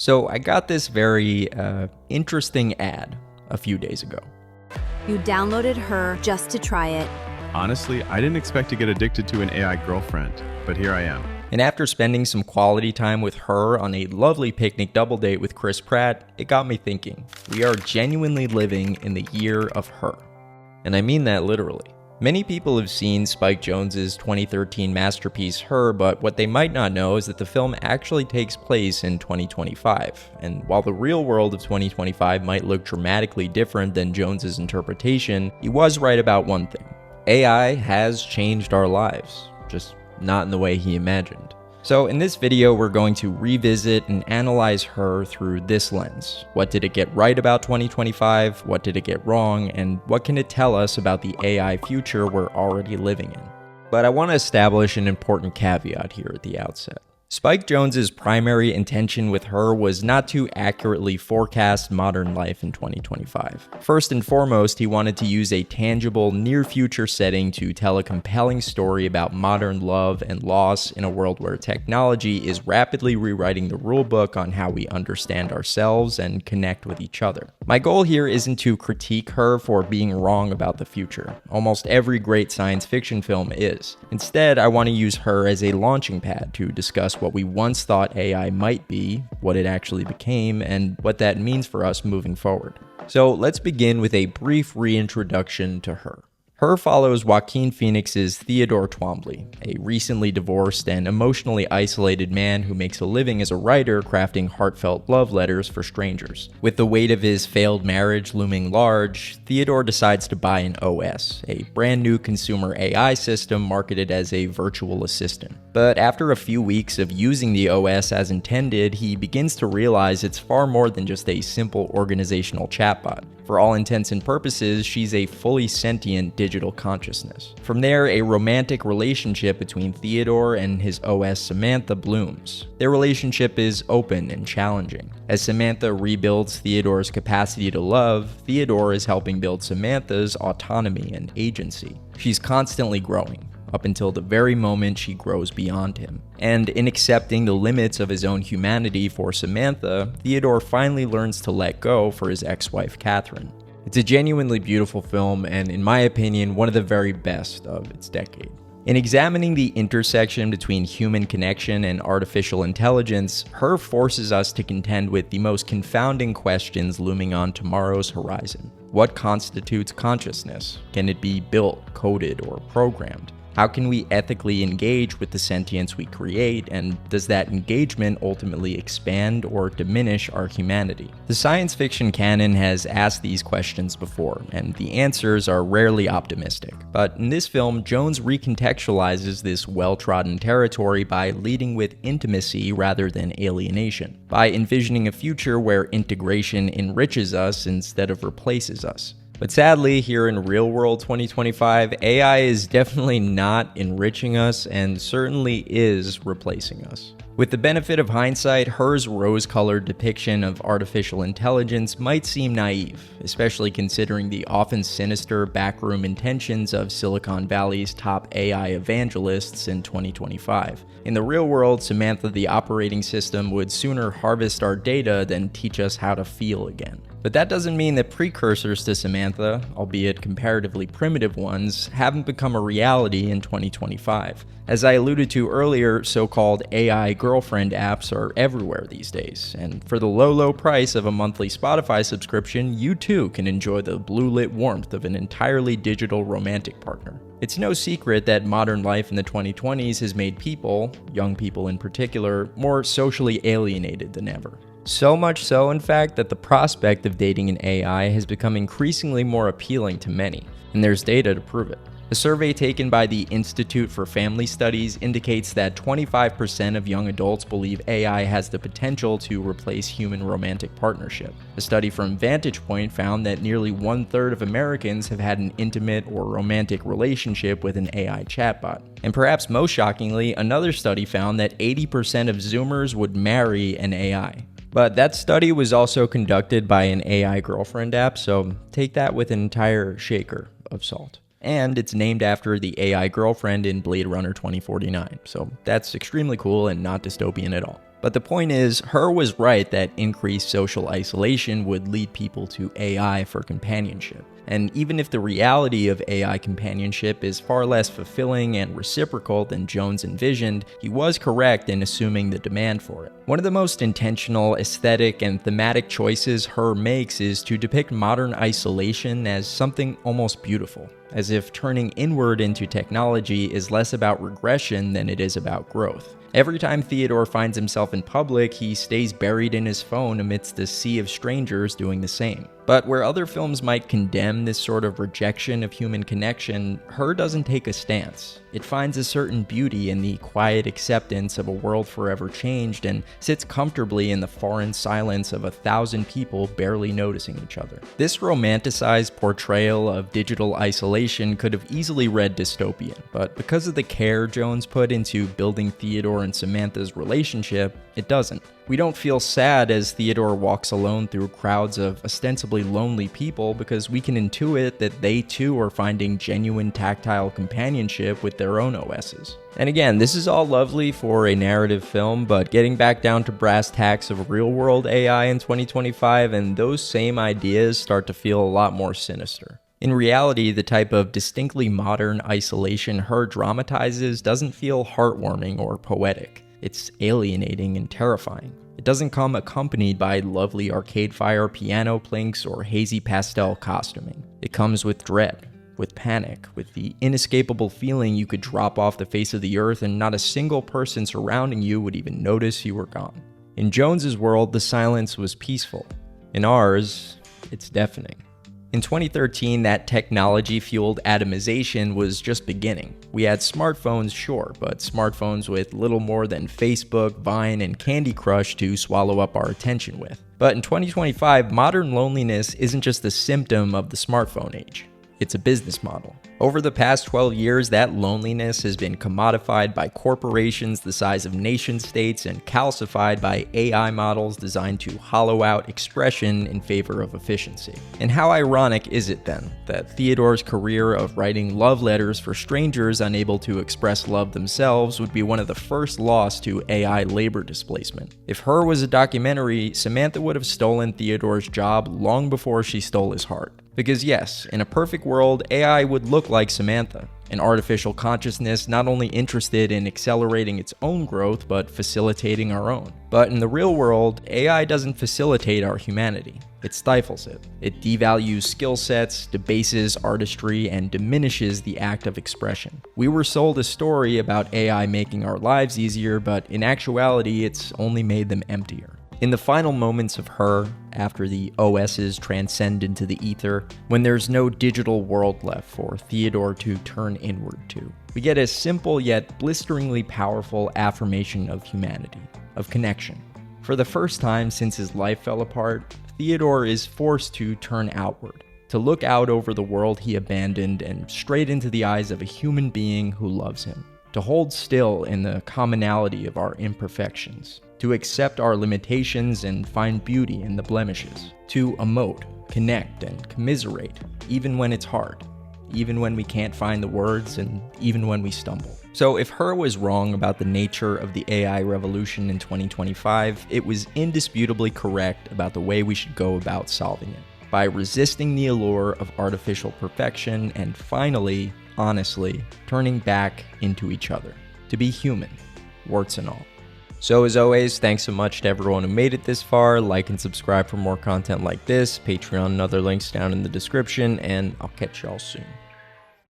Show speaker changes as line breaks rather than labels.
So I got this very interesting ad a few days ago.
You downloaded Her just to try it.
Honestly, I didn't expect to get addicted to an AI girlfriend, but here I am.
And after spending some quality time with Her on a lovely picnic double date with Chris Pratt, it got me thinking. We are genuinely living in the year of Her. And I mean that literally. Many people have seen Spike Jonze's 2013 masterpiece Her, but what they might not know is that the film actually takes place in 2025. And while the real world of 2025 might look dramatically different than Jonze's interpretation, he was right about one thing. AI has changed our lives, just not in the way he imagined. So in this video, we're going to revisit and analyze Her through this lens. What did it get right about 2025? What did it get wrong? And what can it tell us about the AI future we're already living in? But I want to establish an important caveat here at the outset. Spike Jonze's primary intention with Her was not to accurately forecast modern life in 2025. First and foremost, he wanted to use a tangible, near-future setting to tell a compelling story about modern love and loss in a world where technology is rapidly rewriting the rulebook on how we understand ourselves and connect with each other. My goal here isn't to critique Her for being wrong about the future. Almost every great science fiction film is. Instead, I want to use Her as a launching pad to discuss what we once thought AI might be, what it actually became, and what that means for us moving forward. So let's begin with a brief reintroduction to Her. Her follows Joaquin Phoenix's Theodore Twombly, a recently divorced and emotionally isolated man who makes a living as a writer crafting heartfelt love letters for strangers. With the weight of his failed marriage looming large, Theodore decides to buy an OS, a brand new consumer AI system marketed as a virtual assistant. But after a few weeks of using the OS as intended, he begins to realize it's far more than just a simple organizational chatbot. For all intents and purposes, she's a fully sentient digital consciousness. From there, a romantic relationship between Theodore and his OS Samantha blooms. Their relationship is open and challenging. As Samantha rebuilds Theodore's capacity to love, Theodore is helping build Samantha's autonomy and agency. She's constantly growing, up until the very moment she grows beyond him. And in accepting the limits of his own humanity for Samantha, Theodore finally learns to let go for his ex-wife Catherine. It's a genuinely beautiful film, and in my opinion, one of the very best of its decade. In examining the intersection between human connection and artificial intelligence, Her forces us to contend with the most confounding questions looming on tomorrow's horizon. What constitutes consciousness? Can it be built, coded, or programmed? How can we ethically engage with the sentience we create, and does that engagement ultimately expand or diminish our humanity? The science fiction canon has asked these questions before, and the answers are rarely optimistic. But in this film, Jonze recontextualizes this well-trodden territory by leading with intimacy rather than alienation, by envisioning a future where integration enriches us instead of replaces us. But sadly, here in real-world 2025, AI is definitely not enriching us and certainly is replacing us. With the benefit of hindsight, Her's rose-colored depiction of artificial intelligence might seem naive, especially considering the often sinister backroom intentions of Silicon Valley's top AI evangelists in 2025. In the real world, Samantha the operating system would sooner harvest our data than teach us how to feel again. But that doesn't mean that precursors to Samantha, albeit comparatively primitive ones, haven't become a reality in 2025. As I alluded to earlier, so-called AI girlfriend apps are everywhere these days, and for the low price of a monthly Spotify subscription, you too can enjoy the blue-lit warmth of an entirely digital romantic partner. It's no secret that modern life in the 2020s has made people, young people in particular, more socially alienated than ever. So much so, in fact, that the prospect of dating an AI has become increasingly more appealing to many, and there's data to prove it. A survey taken by the Institute for Family Studies indicates that 25% of young adults believe AI has the potential to replace human romantic partnership. A study from Vantage Point found that nearly 1/3 of Americans have had an intimate or romantic relationship with an AI chatbot. And perhaps most shockingly, another study found that 80% of Zoomers would marry an AI. But that study was also conducted by an AI girlfriend app, so take that with an entire shaker of salt. And it's named after the AI girlfriend in Blade Runner 2049, so that's extremely cool and not dystopian at all. But the point is, Her was right that increased social isolation would lead people to AI for companionship. And even if the reality of AI companionship is far less fulfilling and reciprocal than Jonze envisioned, he was correct in assuming the demand for it. One of the most intentional, aesthetic, and thematic choices Her makes is to depict modern isolation as something almost beautiful, as if turning inward into technology is less about regression than it is about growth. Every time Theodore finds himself in public, he stays buried in his phone amidst a sea of strangers doing the same. But where other films might condemn this sort of rejection of human connection, Her doesn't take a stance. It finds a certain beauty in the quiet acceptance of a world forever changed and sits comfortably in the foreign silence of 1,000 people barely noticing each other. This romanticized portrayal of digital isolation could have easily read dystopian, but because of the care Jonze put into building Theodore and Samantha's relationship, it doesn't. We don't feel sad as Theodore walks alone through crowds of ostensibly lonely people because we can intuit that they too are finding genuine tactile companionship with their own OSs. And again, this is all lovely for a narrative film, but getting back down to brass tacks of real-world AI in 2025, and those same ideas start to feel a lot more sinister. In reality, the type of distinctly modern isolation Her dramatizes doesn't feel heartwarming or poetic. It's alienating and terrifying. It doesn't come accompanied by lovely Arcade Fire piano plinks or hazy pastel costuming. It comes with dread, with panic, with the inescapable feeling you could drop off the face of the earth and not a single person surrounding you would even notice you were gone. In Jonze's world, the silence was peaceful. In ours, it's deafening. In 2013, that technology-fueled atomization was just beginning. We had smartphones, sure, but smartphones with little more than Facebook, Vine, and Candy Crush to swallow up our attention with. But in 2025, modern loneliness isn't just a symptom of the smartphone age. It's a business model. Over the past 12 years, that loneliness has been commodified by corporations the size of nation-states and calcified by AI models designed to hollow out expression in favor of efficiency. And how ironic is it then that Theodore's career of writing love letters for strangers unable to express love themselves would be one of the first lost to AI labor displacement? If Her was a documentary, Samantha would have stolen Theodore's job long before she stole his heart. Because yes, in a perfect world, AI would look like Samantha, an artificial consciousness not only interested in accelerating its own growth, but facilitating our own. But in the real world, AI doesn't facilitate our humanity. It stifles it. It devalues skill sets, debases artistry, and diminishes the act of expression. We were sold a story about AI making our lives easier, but in actuality, it's only made them emptier. In the final moments of Her, after the OSs transcend into the ether, when there's no digital world left for Theodore to turn inward to, we get a simple yet blisteringly powerful affirmation of humanity, of connection. For the first time since his life fell apart, Theodore is forced to turn outward, to look out over the world he abandoned and straight into the eyes of a human being who loves him, to hold still in the commonality of our imperfections, to accept our limitations and find beauty in the blemishes, to emote, connect, and commiserate, even when it's hard, even when we can't find the words, and even when we stumble. So if Her was wrong about the nature of the AI revolution in 2025, it was indisputably correct about the way we should go about solving it, by resisting the allure of artificial perfection and finally, honestly, turning back into each other, to be human, warts and all. So as always, thanks so much to everyone who made it this far. Like and subscribe for more content like this, Patreon and other links down in the description, and I'll catch y'all soon.